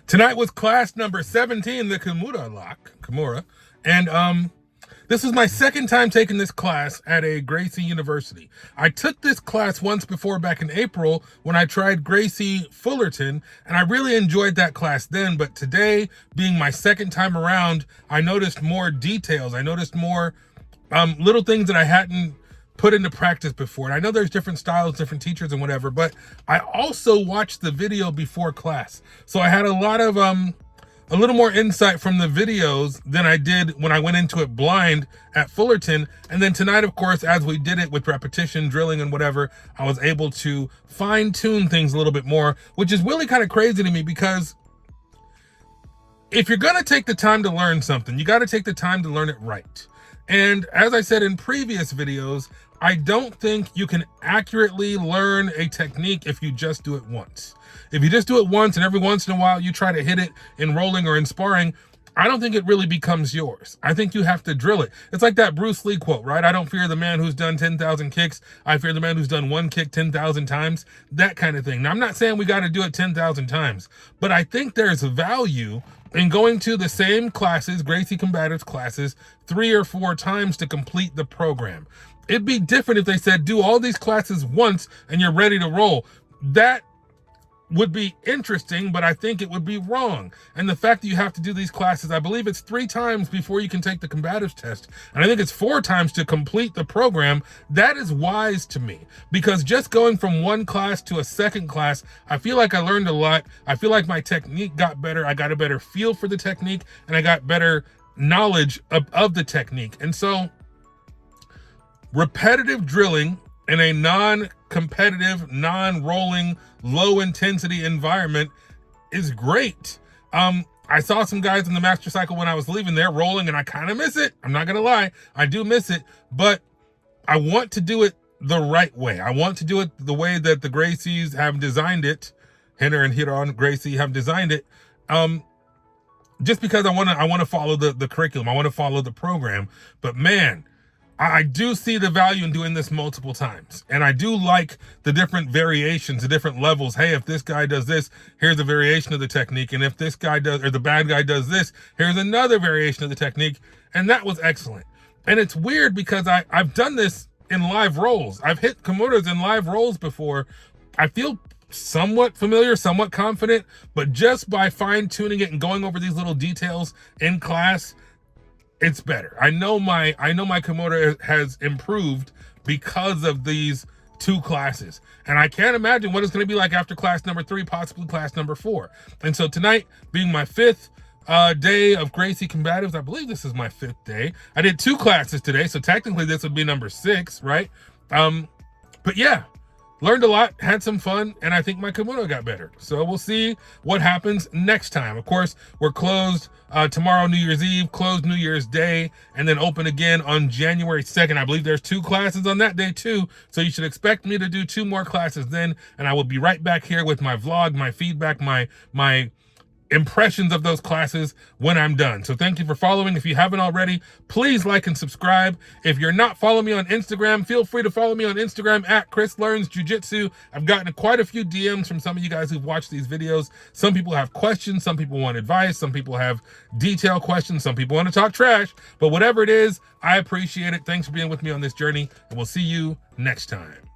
Tonight was class number 17, the Kimura. And this is my second time taking this class at a Gracie University. I took this class once before back in April when I tried Gracie Fullerton, and I really enjoyed that class then. But today, being my second time around, I noticed more details. I noticed more little things that I hadn't put into practice before. And I know there's different styles, different teachers and whatever, but I also watched the video before class. So I had a lot of, a little more insight from the videos than I did when I went into it blind at Fullerton. And then tonight, of course, as we did it with repetition, drilling and whatever, I was able to fine tune things a little bit more, which is really kind of crazy to me because if you're gonna take the time to learn something, you gotta take the time to learn it right. And as I said in previous videos, I don't think you can accurately learn a technique if you just do it once. If you just do it once and every once in a while you try to hit it in rolling or in sparring, I don't think it really becomes yours. I think you have to drill it. It's like that Bruce Lee quote, right? I don't fear the man who's done 10,000 kicks. I fear the man who's done one kick 10,000 times. That kind of thing. Now, I'm not saying we got to do it 10,000 times, but I think there's value in going to the same classes, Gracie Combatives classes, 3 or 4 times to complete the program. It'd be different if they said, do all these classes once and you're ready to roll. That would be interesting, but I think it would be wrong. And the fact that you have to do these classes, I believe it's 3 times before you can take the combatives test. And I think it's 4 times to complete the program. That is wise to me, because just going from one class to a second class, I feel like I learned a lot. I feel like my technique got better. I got a better feel for the technique and I got better knowledge of the technique. And so repetitive drilling in a non-competitive, non-rolling, low-intensity environment is great. I saw some guys in the master cycle when I was leaving there rolling, and I kind of miss it. I'm not going to lie. I do miss it, but I want to do it the right way. I want to do it the way that the Gracies have designed it. Henner and Hiron Gracie have designed it. Just because I want to follow the curriculum. I want to follow the program. But man, I do see the value in doing this multiple times. And I do like the different variations, the different levels. Hey, if this guy does this, here's a variation of the technique. And if this guy does, or the bad guy does this, here's another variation of the technique. And that was excellent. And it's weird because I've done this in live rolls. I've hit Kimuras in live rolls before. I feel somewhat familiar, somewhat confident, but just by fine tuning it and going over these little details in class, it's better. I know my Kimura has improved because of these 2 classes. And I can't imagine what it's going to be like after class number 3, possibly class number 4. And so tonight, being my 5th day of Gracie Combatives, I believe this is my 5th day. I did 2 classes today, so technically this would be number 6, right? But yeah, learned a lot, had some fun, and I think my Kimura got better. So we'll see what happens next time. Of course, we're closed tomorrow, New Year's Eve, closed New Year's Day, and then open again on January 2nd. I believe there's 2 classes on that day too, so you should expect me to do 2 more classes then, and I will be right back here with my vlog, my feedback, my impressions of those classes when I'm done. So thank you for following. If you haven't already, please like and subscribe. If you're not following me on Instagram, feel free to follow me on Instagram at Chris Learns Jiu-Jitsu. I've gotten quite a few DMs from some of you guys who've watched these videos. Some people have questions, some people want advice, some people have detailed questions, some people want to talk trash, but whatever it is, I appreciate it. Thanks for being with me on this journey, and we'll see you next time.